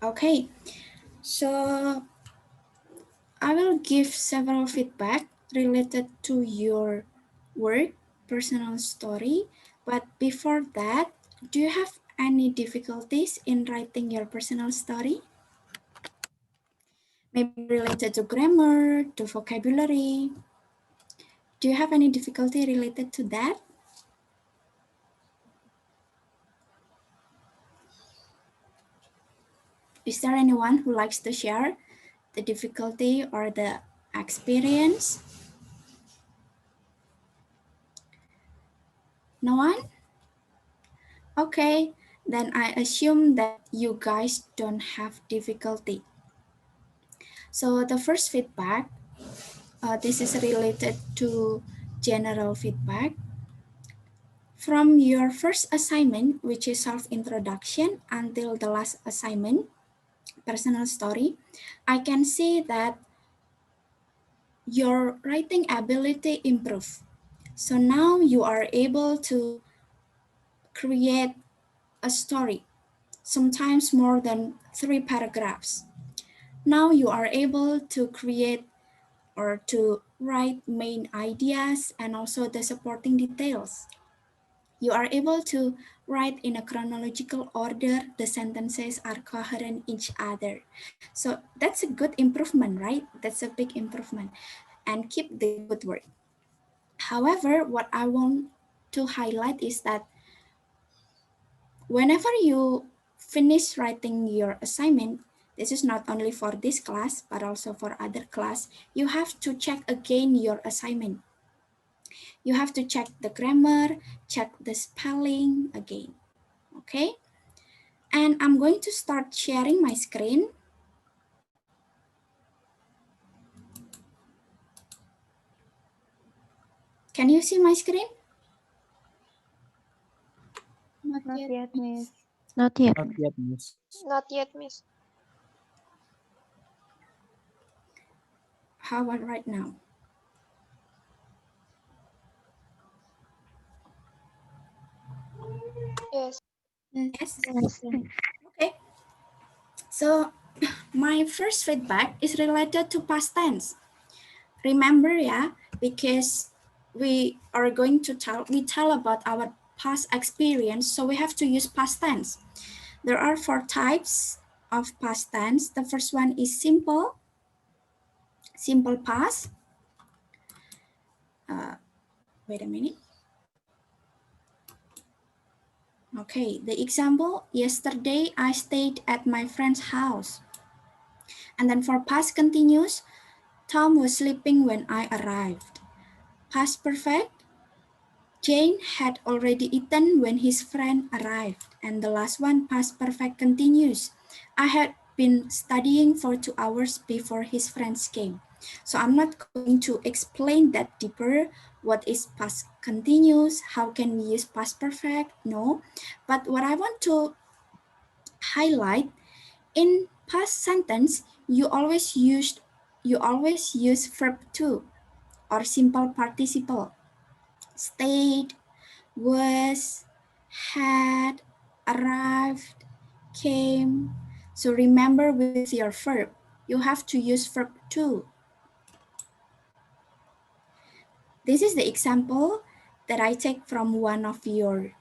Okay, so I will give several feedback related to your work, personal story. But before that, do you have any difficulties in writing your personal story? Maybe related to grammar, to vocabulary. Do you have any difficulty related to that? Is there anyone who likes to share the difficulty or the experience? No one? Okay, then I assume that you guys don't have difficulty. So the first feedback, this is related to general feedback. From your first assignment, which is self-introduction, until the last assignment, personal story, I can see that your writing ability improved. So now you are able to create a story, sometimes more than 3 paragraphs. Now you are able to create or to write main ideas and also the supporting details. You are able to write in a chronological order. The sentences are coherent each other. So that's a good improvement, right? That's a big improvement. And keep the good work. However, what I want to highlight is that whenever you finish writing your assignment, this is not only for this class, but also for other class, you have to check again your assignment. You have to check the grammar, check the spelling again, okay? And I'm going to start sharing my screen. Can you see my screen? Not yet, Miss. Not yet. Not yet, Miss. Not yet, Miss. How about right now? Yes. Yes? Yes. Okay. So my first feedback is related to past tense. Remember, yeah, because we are going to tell about our past experience, so we have to use past tense. There are 4 types of past tense. The first one is simple past. Wait a minute. Okay, the example, yesterday I stayed at my friend's house. And then for past continuous, Tom was sleeping when I arrived. Past perfect, Jane had already eaten when his friend arrived. And the last one, past perfect continuous. I had been studying for 2 hours before his friends came. So I'm not going to explain that deeper. What is past continuous? How can we use past perfect? No. But what I want to highlight, in past sentence, you always use verb to or simple participle. Stayed, was, had, arrived, came. So remember, with your verb, you have to use verb to. This is the example that I take from one of your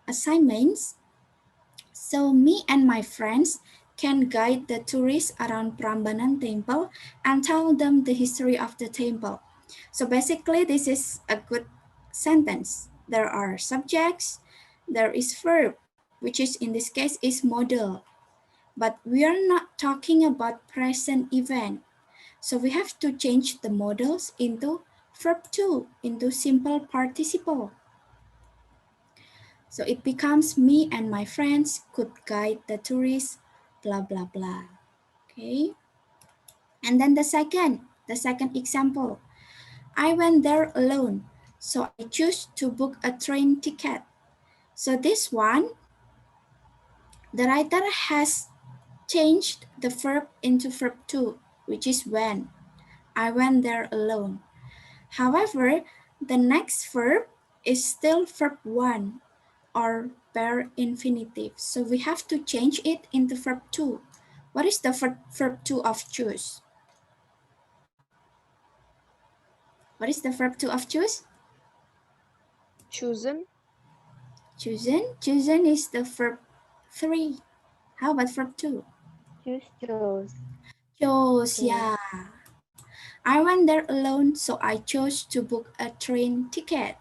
assignments. So me and my friends can guide the tourists around Prambanan temple and tell them the history of the temple. So basically, this is a good sentence. There are subjects, there is verb, which is in this case is model. But we are not talking about present event. So we have to change the models into verb to, into simple participle. So it becomes me and my friends could guide the tourists, blah, blah, blah. Okay. And then the second example, I went there alone. So I choose to book a train ticket. So this one, the writer has changed the verb into verb to, which is when. I went there alone. However, the next verb is still verb one or bare infinitive. So we have to change it into verb to. What is the verb 2 of choose? What is the verb 2 of choose? Chosen. Chosen. Chosen is the verb 3. How about verb 2? Chose. Chose, Chose. yeah. I went there alone, so I chose to book a train ticket.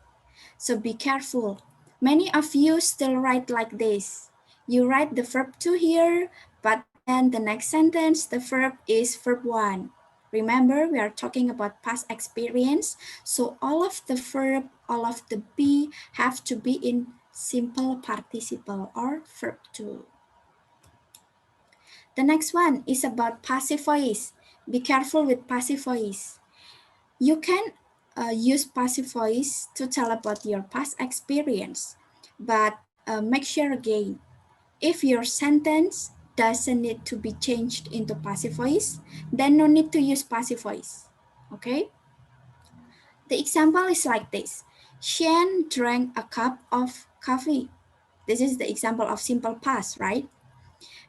So be careful. Many of you still write like this. You write the verb to here, but then the next sentence, the verb is verb 1. Remember, we are talking about past experience. So all of the verb, all of the be have to be in simple participle or verb 2. The next one is about passive voice. Be careful with passive voice. You can use passive voice to tell about your past experience, but make sure again, if your sentence doesn't need to be changed into passive voice, then no need to use passive voice. Okay? The example is like this. Shen drank a cup of coffee. This is the example of simple past, right?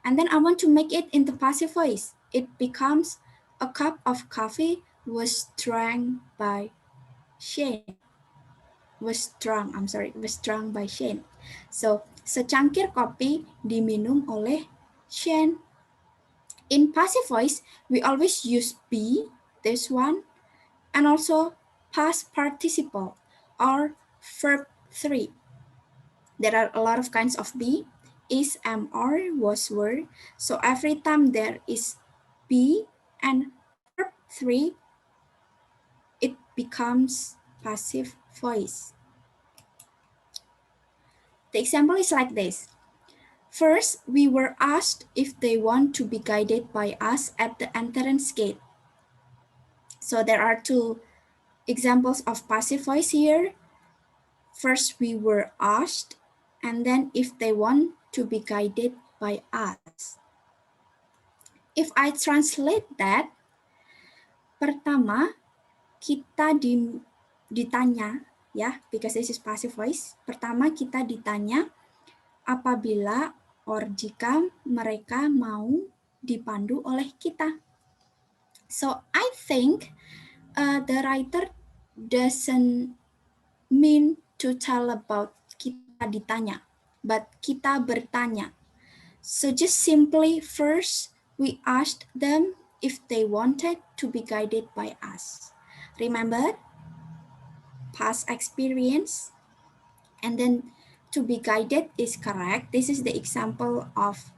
And then I want to make it into passive voice. It becomes a cup of coffee was drank by Shane. Was drunk by Shane. So, secangkir kopi diminum oleh Shane. In passive voice, we always use be, this one, and also past participle or verb 3. There are a lot of kinds of be, is, am, or, was, were. So every time there is be and verb 3, it becomes passive voice. The example is like this. First, we were asked if they want to be guided by us at the entrance gate. So there are two examples of passive voice here. First, we were asked, and then if they want to be guided by us. If I translate that, pertama kita ditanya, ya, because this is passive voice. Pertama kita ditanya apabila or jika mereka mau dipandu oleh kita. So I think the writer doesn't mean to tell about kita ditanya, but kita bertanya. So just simply first we asked them if they wanted to be guided by us. Remember, past experience, and then to be guided is correct. This is the example of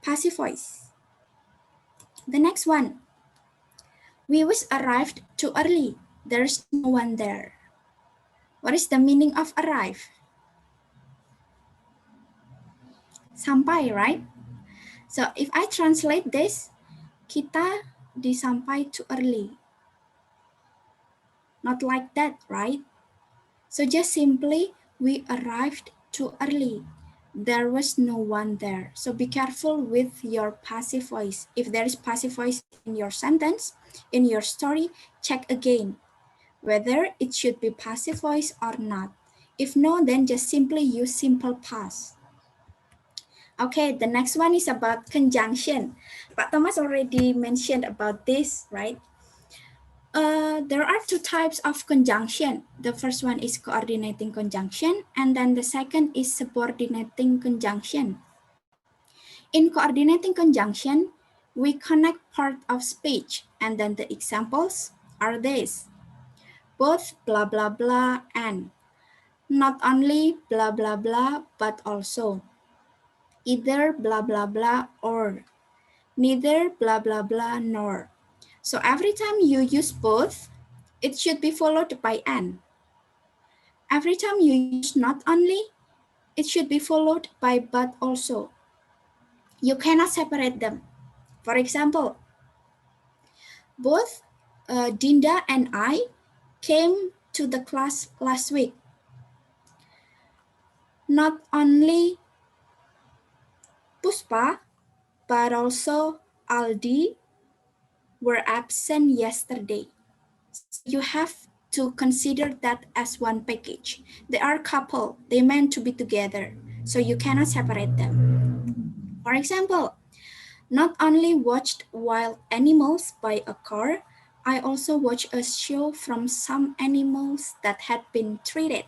passive voice. The next one, we was arrived too early. There's no one there. What is the meaning of arrive? Sampai, right? So if I translate this, kita disampai too early. Not like that, right? So just simply, we arrived too early. There was no one there. So be careful with your passive voice. If there is passive voice in your sentence, in your story, check again whether it should be passive voice or not. If no, then just simply use simple past. Okay, the next one is about conjunction. Pak Thomas already mentioned about this, right? There are two types of conjunction. The first one is coordinating conjunction, and then the second is subordinating conjunction. In coordinating conjunction, we connect part of speech, and then the examples are this. Both blah blah blah and not only blah blah blah, but also either blah blah blah or neither blah blah blah nor. So every time you use both, it should be followed by and. Every time you use not only, it should be followed by but also. You cannot separate them. For example, both Dinda and I came to the class last week. Not only Puspa, but also Aldi were absent yesterday. So you have to consider that as one package. They are couple, they meant to be together. So you cannot separate them. For example, Not only watched wild animals by a car, I also watched a show from some animals that had been treated.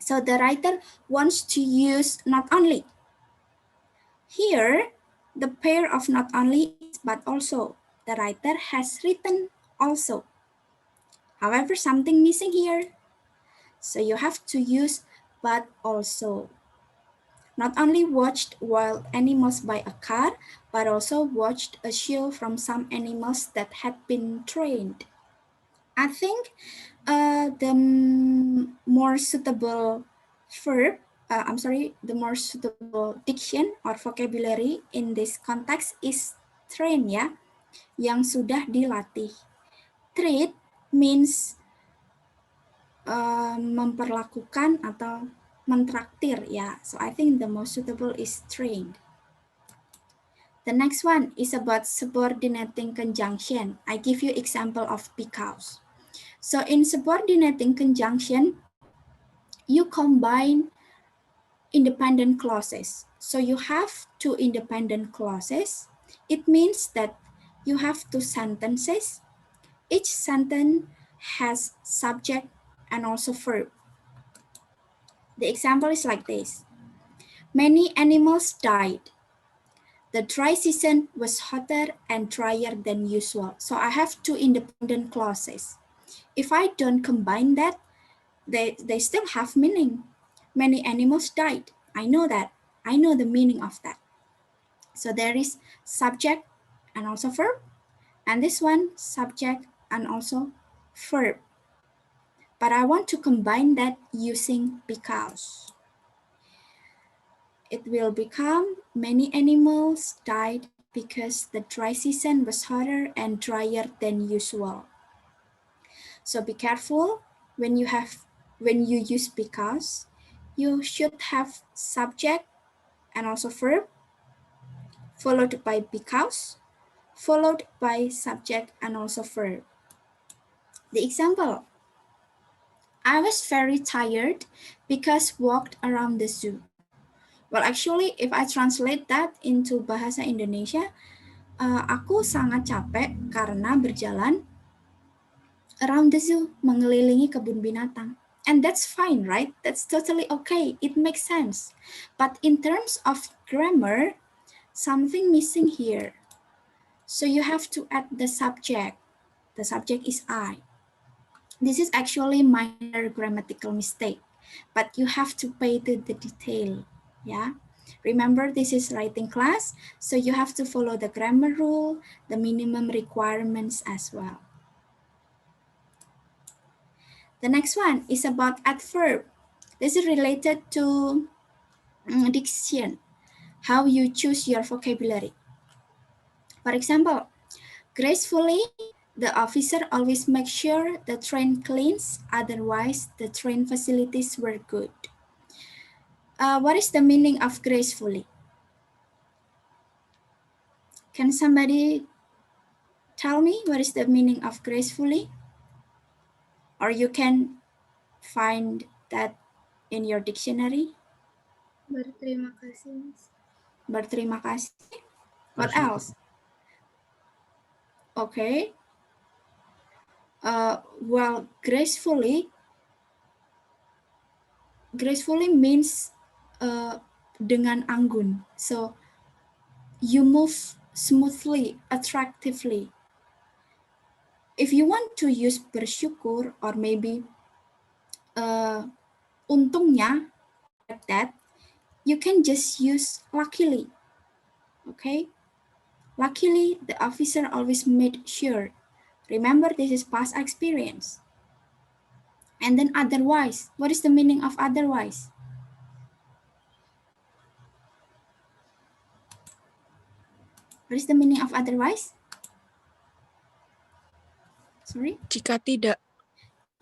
So the writer wants to use not only. Here, the pair of not only is but also. The writer has written also. However, something missing here. So you have to use but also. Not only watched wild animals by a car, but also watched a show from some animals that had been trained. I think the more suitable verb, the more suitable diction or vocabulary in this context is train ya, yang sudah dilatih. Treat means memperlakukan atau mentraktir ya. So I think the most suitable is trained. The next one is about subordinating conjunction. I give you example of because. So in subordinating conjunction, you combine independent clauses. So you have two independent clauses. It means that you have two sentences. Each sentence has subject and also verb. The example is like this. Many animals died. The dry season was hotter and drier than usual. So I have two independent clauses. If I don't combine that, they still have meaning. Many animals died. I know that. I know the meaning of that. So there is subject and also verb. And this one, subject and also verb. But I want to combine that using because. It will become many animals died because the dry season was hotter and drier than usual. So be careful when you use because. You should have subject and also verb followed by because followed by subject and also verb. The example, I was very tired because walked around the zoo. Well, actually, if I translate that into bahasa Indonesia, aku sangat capek karena berjalan around the zoo, mengelilingi kebun binatang. And that's fine, right? That's totally okay. It makes sense. But in terms of grammar, something missing here. So you have to add the subject. The subject is I. This is actually minor grammatical mistake, but you have to pay to the detail. Yeah. Remember, this is writing class, so you have to follow the grammar rule, the minimum requirements as well. The next one is about adverb. This is related to diction, how you choose your vocabulary. For example, gracefully, the officer always makes sure the train cleans, otherwise the train facilities were good. What is the meaning of gracefully? Can somebody tell me what is the meaning of gracefully? Or you can find that in your dictionary. Berterima kasih, Miss. Berterima kasih. What else? Okay. Well, gracefully means dengan anggun. So you move smoothly, attractively. If you want to use bersyukur or maybe untungnya like that, you can just use luckily. Okay? Luckily, the officer always made sure. Remember, this is past experience. And then otherwise, what is the meaning of otherwise? What is the meaning of otherwise? Sorry? Jika tidak.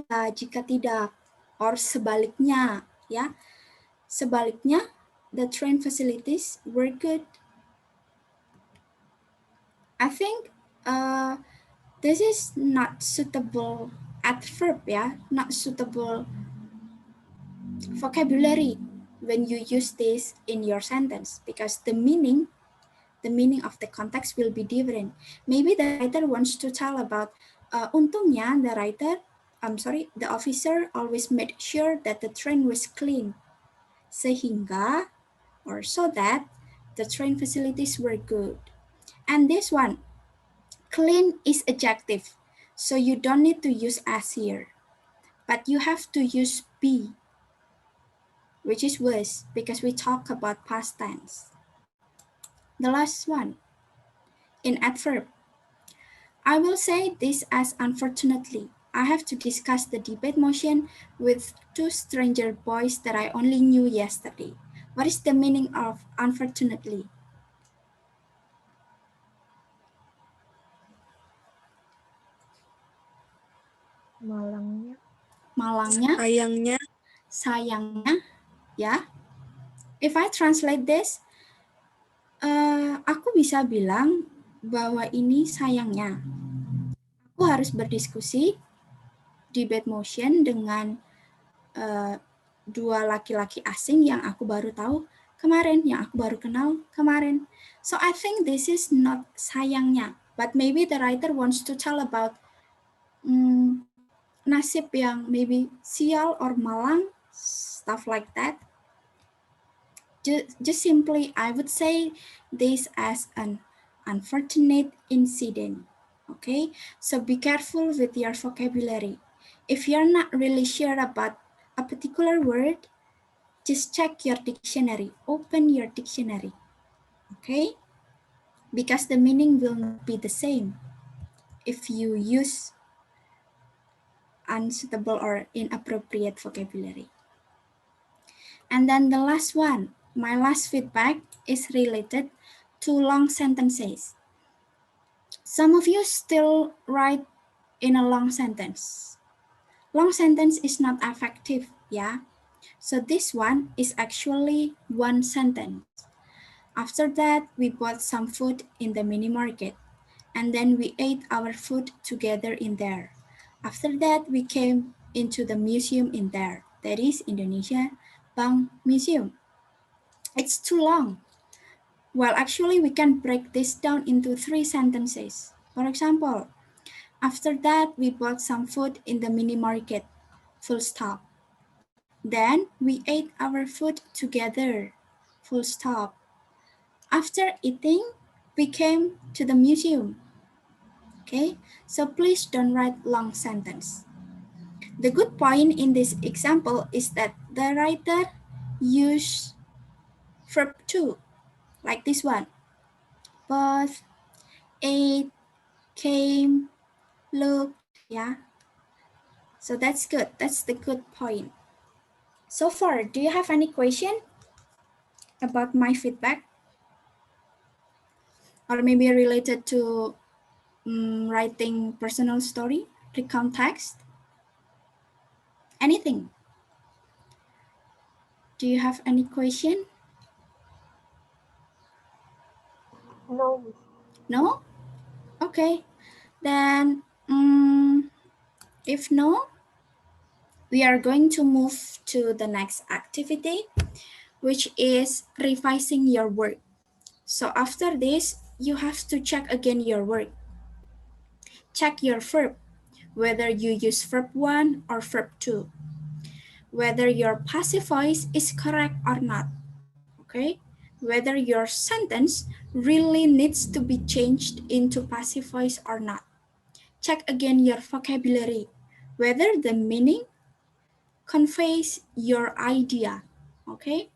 Ya, jika tidak. Or sebaliknya, ya. Sebaliknya, the train facilities were good. I think this is not suitable adverb, ya. Not suitable vocabulary when you use this in your sentence because the meaning the meaning of the context will be different. Maybe the writer wants to tell about, untungnya the officer always made sure that the train was clean, sehingga or so that the train facilities were good. And this one, clean is adjective, so you don't need to use as here, but you have to use be, which is was, because we talk about past tense. The last one, in adverb, I will say this as unfortunately. I have to discuss the debate motion with two stranger boys that I only knew yesterday. What is the meaning of unfortunately? Malangnya. Malangnya, Sayangnya, sayangnya, ya. If I translate this, aku bisa bilang bahwa ini sayangnya. Aku harus berdiskusi debate motion dengan dua laki-laki asing yang aku baru tahu kemarin, yang aku baru kenal kemarin. So I think this is not sayangnya, but maybe the writer wants to tell about nasib yang maybe sial or malang, stuff like that. Just simply, I would say this as an unfortunate incident. Okay, so be careful with your vocabulary. If you're not really sure about a particular word, just check your dictionary, open your dictionary, okay? Because the meaning will not be the same if you use unsuitable or inappropriate vocabulary. And then the last one, my last feedback is related to long sentences. Some of you still write in a long sentence. Long sentence is not effective, yeah? So this one is actually one sentence. After that, we bought some food in the mini market, and then we ate our food together in there. After that, we came into the museum in there, that is Indonesia Bank Museum. It's too long. Well, actually, we can break this down into 3 sentences. For example, after that, we bought some food in the mini market, full stop. Then we ate our food together, full stop. After eating, we came to the museum. Okay, so please don't write long sentence. The good point in this example is that the writer used verb to, like this one. Both, ate, came, looked, yeah. So that's good. That's the good point. So far, do you have any question about my feedback? Or maybe related to writing personal story, recount text? Anything? Do you have any question? No. No? Okay. Then, if no, we are going to move to the next activity, which is revising your work. So after this, you have to check again your work. Check your verb, whether you use verb 1 or verb 2, whether your passive voice is correct or not, okay? Whether your sentence really needs to be changed into passive voice or not. Check again your vocabulary, whether the meaning conveys your idea, okay?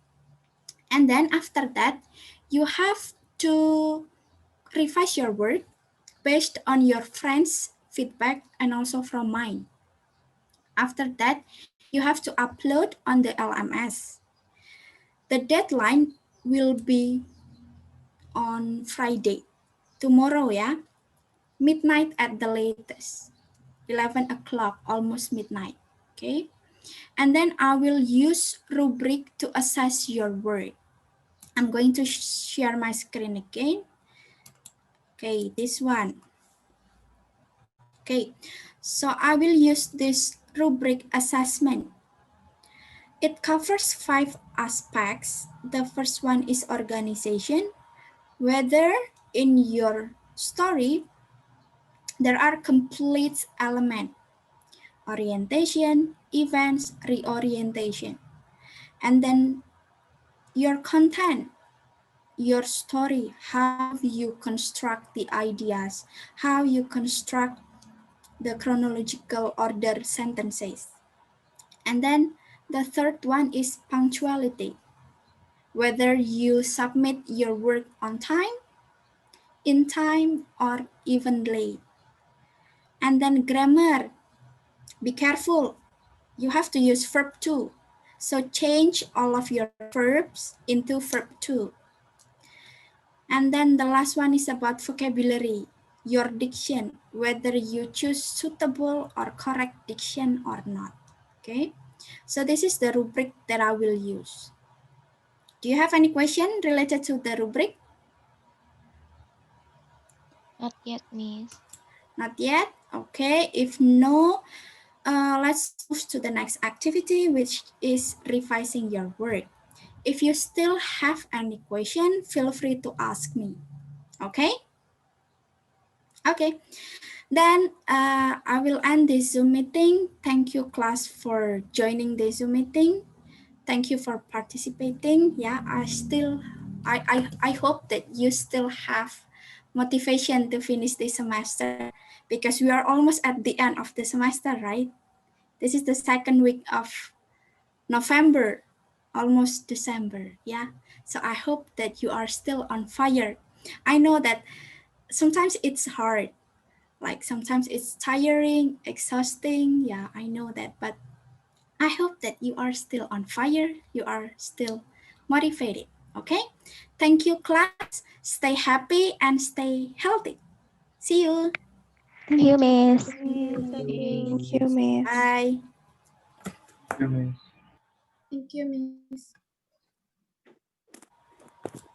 And then after that, you have to revise your work based on your friends' feedback and also from mine. After that, you have to upload on the LMS. The deadline will be on Friday, tomorrow, yeah? Midnight at the latest, 11 o'clock, almost midnight, okay? And then I will use rubric to assess your work. I'm going to share my screen again. Okay, this one. Okay, so I will use this rubric assessment. It covers 5 aspects. The first one is organization, whether in your story there are complete elements, orientation, events, reorientation, and then your content, your story, how you construct the ideas, how you construct the chronological order sentences. And then the third one is punctuality, whether you submit your work on time, in time, or even late. And then grammar, be careful, you have to use verb to. So change all of your verbs into verb to. And then the last one is about vocabulary, your diction, whether you choose suitable or correct diction or not. Okay, so this is the rubric that I will use. Do you have any question related to the rubric? Not yet, Miss. Not yet? Okay, if no, let's move to the next activity, which is revising your work. If you still have any question, feel free to ask me. Okay? Okay. Then I will end this Zoom meeting. Thank you, class, for joining the Zoom meeting. Thank you for participating. Yeah, I hope that you still have motivation to finish this semester because we are almost at the end of the semester, right? This is the second week of November, almost December. Yeah. So I hope that you are still on fire. I know that sometimes it's hard, like sometimes it's tiring, exhausting. Yeah, I know that. But I hope that you are still on fire. You are still motivated. Okay. Thank you, class. Stay happy and stay healthy. See you. Thank you, Miss. Thank Thank you. you, Miss. Bye. Yes. Thank you, Miss.